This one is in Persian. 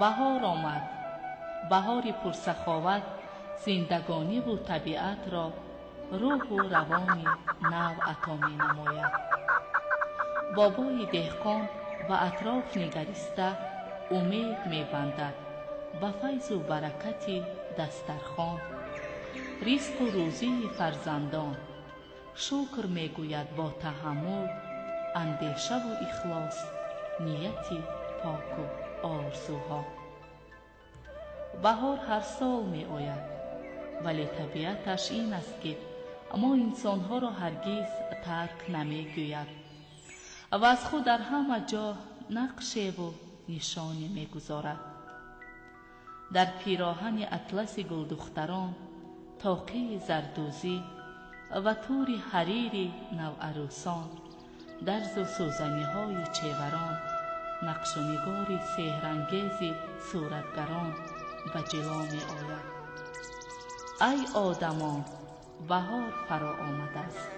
بهار آمد، بهاری پرسخاوت زندگانی و طبیعت را روح و روانی نو عطا می نماید. بابای دهقان و اطراف نگریسته امید می بندد به فیض و برکت دسترخوان، رزق و روزی فرزندان. شکر می گوید با تحمل، اندیشه و اخلاص، نیتی پاک و آرزوها. بهار هر سال می آید، ولی طبیعتش این است که ما انسانها را هرگز ترک نمی گوید و از خود در همه جا نقشه و نشانی می گذارد. در پیراهن اطلس گلدختران، طاقه زردوزی و تور حریر نوعروسان، درز و سوزنی های چیوران، نقش و نگار سحرانگیز صورتگران و جلو می آید. ای آدمان، بهار فرا آمده است.